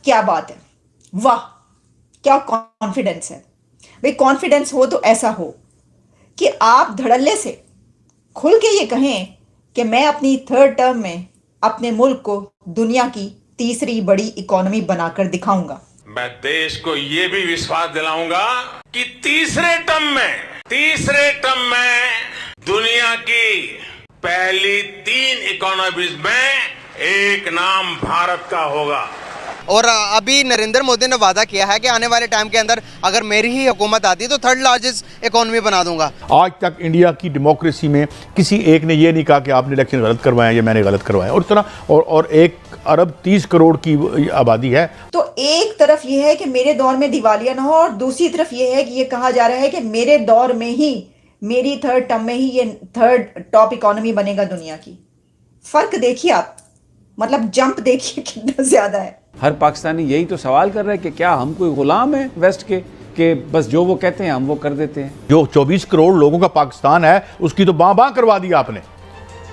क्या बात है, वाह क्या कॉन्फिडेंस है भाई। कॉन्फिडेंस हो तो ऐसा हो कि आप धड़ल्ले से खुल के ये कहें कि मैं अपनी थर्ड टर्म में अपने मुल्क को दुनिया की तीसरी बड़ी इकोनॉमी बनाकर दिखाऊंगा। मैं देश को ये भी विश्वास दिलाऊंगा कि तीसरे टर्म में दुनिया की पहली 3 इकोनॉमीज में एक नाम भारत का होगा। और अभी नरेंद्र मोदी ने वादा किया है कि आने वाले टाइम के अंदर अगर मेरी ही हुकूमत आती है तो थर्ड लार्जेस्ट इकोनॉमी बना दूंगा। आज तक इंडिया की डेमोक्रेसी में किसी एक ने ये नहीं कहा कि आपने इलेक्शन गलत करवाया या मैंने गलत करवाया। और इस तरह और 1 अरब 30 करोड़ की आबादी है। तो एक तरफ ये है कि मेरे दौर में दिवालिया ना हो, और दूसरी तरफ ये है कि ये कहा जा रहा है कि मेरे दौर में ही, मेरी थर्ड टर्म में ही ये थर्ड टॉप इकोनॉमी बनेगा दुनिया की। फर्क देखिए आप, मतलब जंप देखिए कितना ज्यादा है। हर पाकिस्तानी यही तो सवाल कर रहा है कि क्या हम कोई गुलाम है वेस्ट के, कि बस जो वो कहते हैं हम वो कर देते हैं। जो 24 करोड़ लोगों का पाकिस्तान है उसकी तो बां करवा दी आपने।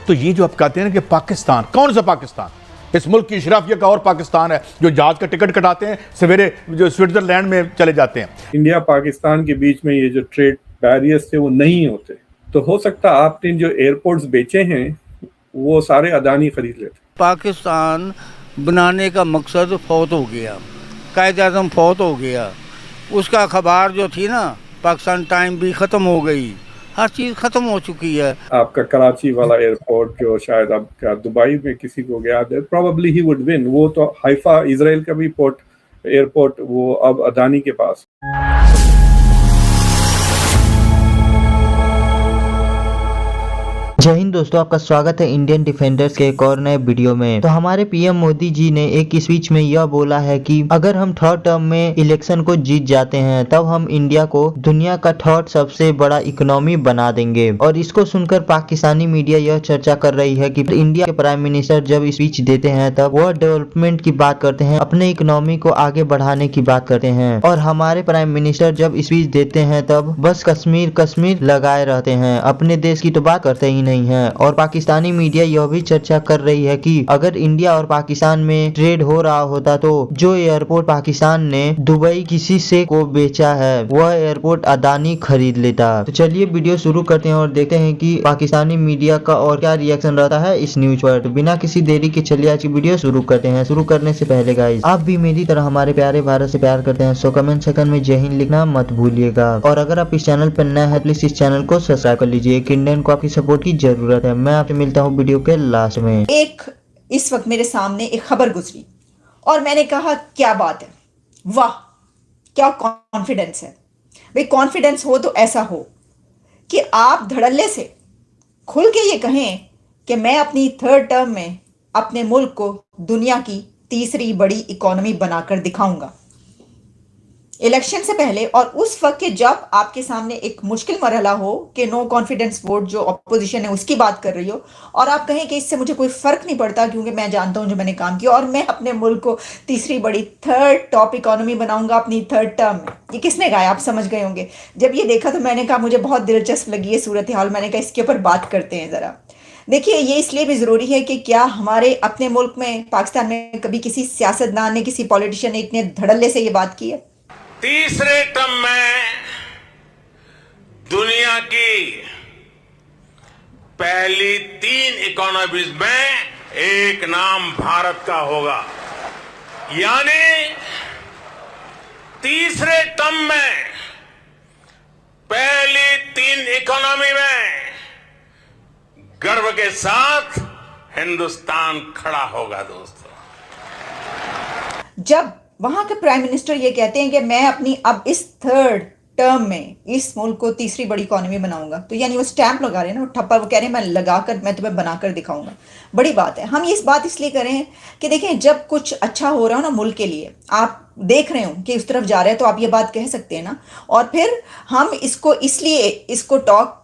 तो ये जो आप कहते हैं ना कि पाकिस्तान, कौन सा पाकिस्तान? इस मुल्क की इशराफिया का और पाकिस्तान है जो जहाज का टिकट कटाते हैं, सवेरे जो स्विट्जरलैंड में चले जाते हैं। इंडिया पाकिस्तान के बीच में ये जो ट्रेड बैरियर्स थे वो नहीं होते तो हो सकता आपने जो एयरपोर्ट्स बेचे हैं वो सारे अदानी खरीद लेते। पाकिस्तान बनाने का मकसद फौत हो गया, कायद-ए-आज़म फौत हो गया, उसका अखबार जो थी ना पाकिस्तान टाइम भी ख़त्म हो गई, हर चीज़ ख़त्म हो चुकी है। आपका कराची वाला एयरपोर्ट जो शायद अब क्या दुबई में किसी को गया है, प्रोबेबली ही वुड विन। वो तो हाइफा इजराइल का भी एयरपोर्ट वो अब अदानी के पास। जय हिंद दोस्तों, आपका स्वागत है इंडियन डिफेंडर्स के एक और नए वीडियो में। तो हमारे पीएम मोदी जी ने एक स्पीच में यह बोला है कि अगर हम थर्ड टर्म में इलेक्शन को जीत जाते हैं तब हम इंडिया को दुनिया का थर्ड सबसे बड़ा इकोनॉमी बना देंगे। और इसको सुनकर पाकिस्तानी मीडिया यह चर्चा कर रही है कि इंडिया के प्राइम मिनिस्टर जब स्पीच देते हैं तब वह डेवलपमेंट की बात करते हैं, अपने इकोनॉमी को आगे बढ़ाने की बात करते हैं, और हमारे प्राइम मिनिस्टर जब स्पीच देते हैं तब बस कश्मीर लगाए रहते हैं, अपने देश की तो बात करते ही नहीं है। और पाकिस्तानी मीडिया यह भी चर्चा कर रही है कि अगर इंडिया और पाकिस्तान में ट्रेड हो रहा होता तो जो एयरपोर्ट पाकिस्तान ने दुबई किसी से को बेचा है वह एयरपोर्ट अदानी खरीद लेता। तो चलिए वीडियो शुरू करते हैं और देखते हैं कि पाकिस्तानी मीडिया का और क्या रिएक्शन रहता है इस न्यूज पर। बिना किसी देरी के चलिए आज की वीडियो शुरू करते हैं। शुरू करने से पहले गाइस, आप भी मेरी तरह हमारे प्यारे भारत से प्यार करते हैं सो कमेंट सेकंड में जय हिंद लिखना मत भूलिएगा। और अगर आप इस चैनल पर नए हैं प्लीज इस चैनल को सब्सक्राइब कर लीजिए। एक इंडियन को आपकी सपोर्ट की जरूरत है। मैं आपसे मिलता हूँ वीडियो के लास्ट में। इस वक्त मेरे सामने एक खबर गुजरी और मैंने कहा क्या बात है, वाह क्या कॉन्फिडेंस है भाई। कॉन्फिडेंस हो तो ऐसा हो कि आप धड़ल्ले से खुल के ये कहें कि मैं अपनी थर्ड टर्म में अपने मुल्क को दुनिया की तीसरी बड़ी इकोनॉमी बनाकर दिखाऊंगा। इलेक्शन से पहले और उस वक्त के जब आपके सामने एक मुश्किल मरहला हो कि नो कॉन्फिडेंस वोट जो अपोजिशन है उसकी बात कर रही हो और आप कहें कि इससे मुझे कोई फर्क नहीं पड़ता क्योंकि मैं जानता हूं जो मैंने काम किया और मैं अपने मुल्क को तीसरी बड़ी थर्ड टॉप इकोनॉमी बनाऊंगा अपनी थर्ड टर्म में। ये किसने कहा आप समझ गए होंगे। जब ये देखा तो मैंने कहा मुझे बहुत दिलचस्प लगी है सूरत हाल। मैंने कहा इसके ऊपर बात करते हैं ज़रा। देखिए ये इसलिए भी ज़रूरी है कि क्या हमारे अपने मुल्क में पाकिस्तान में कभी किसी सियासतदान ने किसी पॉलिटिशियन ने इतने धड़ल्ले से ये बात की है। तीसरे टर्म में दुनिया की पहली 3 इकोनॉमीज में एक नाम भारत का होगा। यानी तीसरे टर्म में पहली 3 इकोनॉमी में गर्व के साथ हिंदुस्तान खड़ा होगा। दोस्तों, जब वहां के प्राइम मिनिस्टर ये कहते हैं कि मैं अपनी अब इस थर्ड टर्म में इस मुल्क को तीसरी बड़ी इकोनॉमी बनाऊंगा, तो यानी वो स्टैंप लगा रहे हैं ना, वो ठप्पा, वो कह रहे हैं मैं लगाकर मैं तुम्हें बनाकर दिखाऊंगा। बड़ी बात है। हम इस बात इसलिए करें कि देखें जब कुछ अच्छा हो रहा हो ना मुल्क के लिए, आप देख रहे हो कि उस तरफ जा रहे हैं, तो आप ये बात कह सकते हैं ना। और फिर हम इसको इसलिए इसको टॉक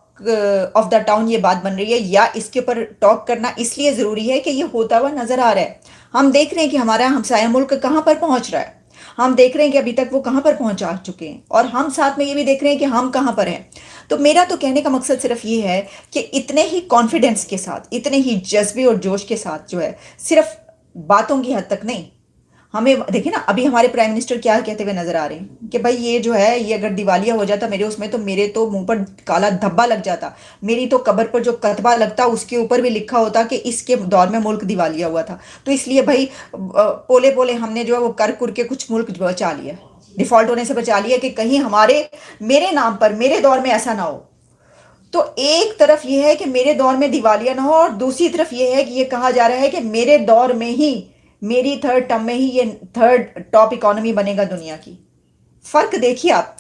ऑफ द टाउन ये बात बन रही है या इसके ऊपर टॉक करना इसलिए ज़रूरी है कि ये होता हुआ नज़र आ रहा है। हम देख रहे हैं कि हमारा हमसाया मुल्क कहाँ पर पहुँच रहा है। हम देख रहे हैं कि अभी तक वो कहाँ पर पहुँचा चुके हैं और हम साथ में ये भी देख रहे हैं कि हम कहाँ पर हैं। तो मेरा तो कहने का मकसद सिर्फ ये है कि इतने ही कॉन्फिडेंस के साथ, इतने ही जज्बे और जोश के साथ जो है, सिर्फ बातों की हद तक नहीं, हमें देखिए ना, अभी हमारे प्राइम मिनिस्टर क्या कहते हुए नजर आ रहे हैं कि भाई ये जो है, ये अगर दिवालिया हो जाता मेरे उसमें, तो मेरे तो मुंह पर काला धब्बा लग जाता, मेरी तो कब्र पर जो कतबा लगता उसके ऊपर भी लिखा होता कि इसके दौर में मुल्क दिवालिया हुआ था। तो इसलिए भाई पोले पोले हमने जो है वो कर कुर के कुछ मुल्क बचा लिया, डिफॉल्ट होने से बचा लिया कि कहीं हमारे मेरे नाम पर मेरे दौर में ऐसा ना हो। तो एक तरफ ये है कि मेरे दौर में दिवालिया ना हो, और दूसरी तरफ ये है कि ये कहा जा रहा है कि मेरे दौर में ही, मेरी थर्ड टर्म में ही ये थर्ड टॉप इकोनॉमी बनेगा दुनिया की। फर्क देखिए आप,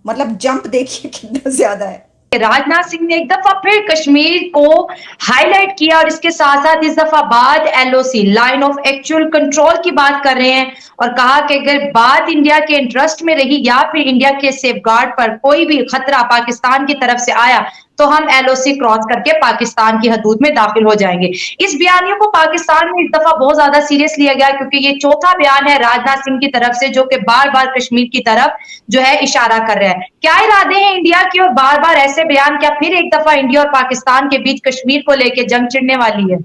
मतलब जंप देखिए कितना ज्यादा है। राजनाथ सिंह ने एक दफा फिर कश्मीर को हाईलाइट किया और इसके साथ साथ इस दफा बाद LOC line of actual control की बात कर रहे हैं और कहा कि अगर बात इंडिया के इंटरेस्ट में रही या फिर इंडिया के सेफगार्ड पर कोई भी खतरा पाकिस्तान की तरफ से आया तो हम एलओसी क्रॉस करके पाकिस्तान की हदूद में दाखिल हो जाएंगे। इस बयानियों को पाकिस्तान में इस दफा बहुत ज्यादा सीरियस लिया गया क्योंकि ये चौथा बयान है राजनाथ सिंह की तरफ से जो कि बार बार कश्मीर की तरफ जो है इशारा कर रहा है। क्या इरादे हैं इंडिया की और बार बार ऐसे बयान, क्या फिर एक दफा इंडिया और पाकिस्तान के बीच कश्मीर को लेकर जंग छिड़ने वाली है?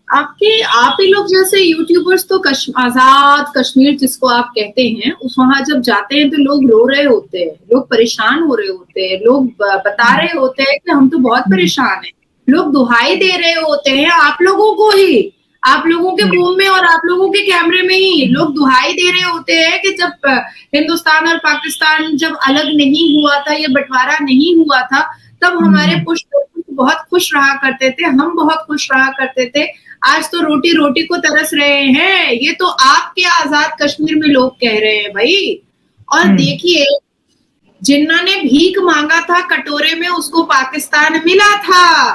आप ही लोग जैसे यूट्यूबर्स तो आजाद कश्मीर जिसको आप कहते हैं, उस वहां जब जाते हैं तो लोग रो रहे होते हैं, लोग परेशान हो रहे होते हैं, लोग बता रहे होते हैं कि हम तो बहुत परेशान हैं, लोग दुहाई दे रहे होते हैं आप लोगों को ही, आप लोगों के रूम में और आप लोगों के कैमरे में ही लोग दुहाई दे रहे होते हैं कि जब हिंदुस्तान और पाकिस्तान जब अलग नहीं हुआ था, ये बंटवारा नहीं हुआ था, तब हमारे पुष्प बहुत खुश रहा करते थे, हम बहुत खुश रहा करते थे। आज तो रोटी रोटी को तरस रहे हैं। ये तो आपके आजाद कश्मीर में लोग कह रहे हैं भाई। और देखिए, जिन्ना ने भीख मांगा था कटोरे में उसको पाकिस्तान मिला था,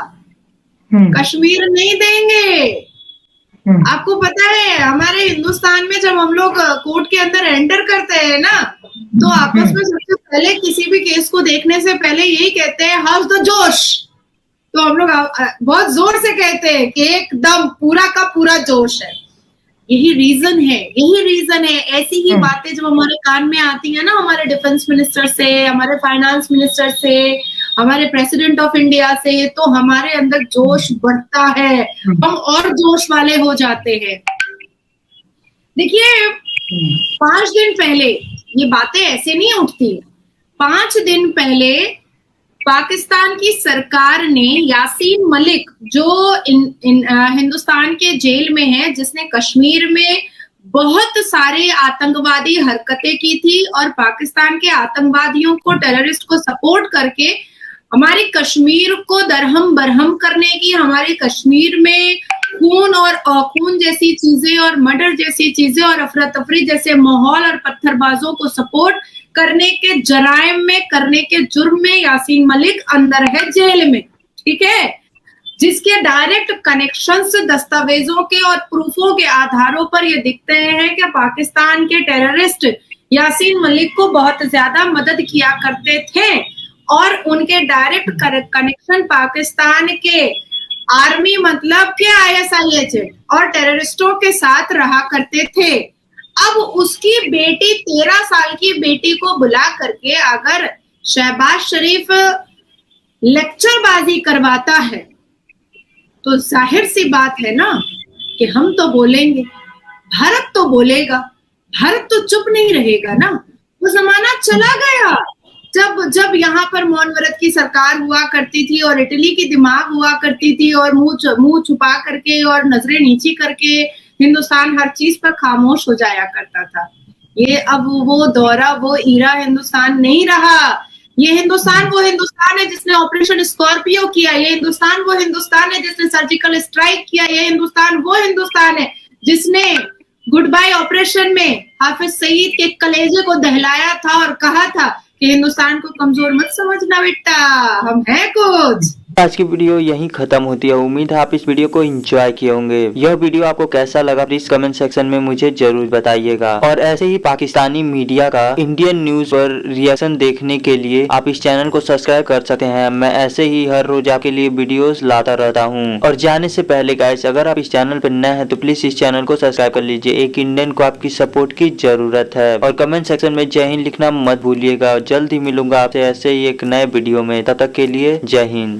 कश्मीर नहीं देंगे। आपको पता है हमारे हिंदुस्तान में जब हम लोग कोर्ट के अंदर एंटर करते हैं ना, तो आपस में सबसे पहले किसी भी केस को देखने से पहले यही कहते हैं हाउस द जोश। तो हम लोग बहुत जोर से कहते हैं कि एकदम पूरा का पूरा जोश है। यही रीजन है। ऐसी ही बातें जब हमारे कान में आती है ना, हमारे डिफेंस मिनिस्टर से, हमारे फाइनेंस मिनिस्टर से, हमारे प्रेसिडेंट ऑफ इंडिया से, तो हमारे अंदर जोश बढ़ता है, हम और जोश वाले हो जाते हैं। देखिए, 5 दिन पहले ये बातें ऐसे नहीं उठती। 5 दिन पहले पाकिस्तान की सरकार ने यासीन मलिक जो हिंदुस्तान के जेल में है, जिसने कश्मीर में बहुत सारे आतंकवादी हरकतें की थी और पाकिस्तान के आतंकवादियों को, टेररिस्ट को सपोर्ट करके हमारी कश्मीर को दरहम बरहम करने की, हमारी कश्मीर में खून और खून जैसी चीजें और मर्डर जैसी चीजें और अफरा तफरी जैसे माहौल और पत्थरबाजों को सपोर्ट करने के जराइम में, करने के जुर्म में यासीन मलिक अंदर है जेल में, ठीक है, जिसके डायरेक्ट कनेक्शंस दस्तावेजों के और प्रूफों के आधारों पर ये दिखते हैं कि पाकिस्तान के टेररिस्ट यासीन मलिक को बहुत ज्यादा मदद किया करते थे और उनके डायरेक्ट कनेक्शन पाकिस्तान के आर्मी मतलब के ISIS और टेररिस्टों के साथ रहा करते थे। अब उसकी बेटी, 13 साल की बेटी को बुला करके अगर शहबाज शरीफ लेक्चरबाजी करवाता है तो जाहिर सी बात है ना कि हम तो बोलेंगे, भारत तो बोलेगा, भारत तो चुप नहीं रहेगा ना। वो जमाना चला गया जब यहाँ पर मौन व्रत की सरकार हुआ करती थी और इटली की दिमाग हुआ करती थी और मुंह छुपा करके और नजरें नीची करके हिंदुस्तान हर चीज पर खामोश हो जाया करता था। ये अब वो दौरा, वो ईरा हिंदुस्तान नहीं रहा। ये हिंदुस्तान वो हिंदुस्तान है जिसने ऑपरेशन स्कॉर्पियो किया, ये हिंदुस्तान वो हिंदुस्तान है जिसने सर्जिकल स्ट्राइक किया, ये हिंदुस्तान वो हिंदुस्तान है जिसने गुड बाय ऑपरेशन में हाफिज सईद के कलेजे को दहलाया था और कहा था कि हिंदुस्तान को कमजोर मत समझना बेटा, हम हैं कुछ। आज की वीडियो यहीं खत्म होती है। उम्मीद है आप इस वीडियो को एंजॉय किए होंगे। यह वीडियो आपको कैसा लगा प्लीज कमेंट सेक्शन में मुझे जरूर बताइएगा। और ऐसे ही पाकिस्तानी मीडिया का इंडियन न्यूज पर रिएक्शन देखने के लिए आप इस चैनल को सब्सक्राइब कर सकते हैं। मैं ऐसे ही हर रोज आपके लिए वीडियोस लाता रहता हूँ। और जाने से पहले गाइस, अगर आप इस चैनल पर नए हैं तो प्लीज इस चैनल को सब्सक्राइब कर लीजिए। एक इंडियन को आपकी सपोर्ट की जरूरत है। और कमेंट सेक्शन में जय हिंद लिखना मत भूलिएगा। जल्द ही मिलूंगा आपसे ऐसे ही एक नए वीडियो में। तब तक के लिए जय हिंद।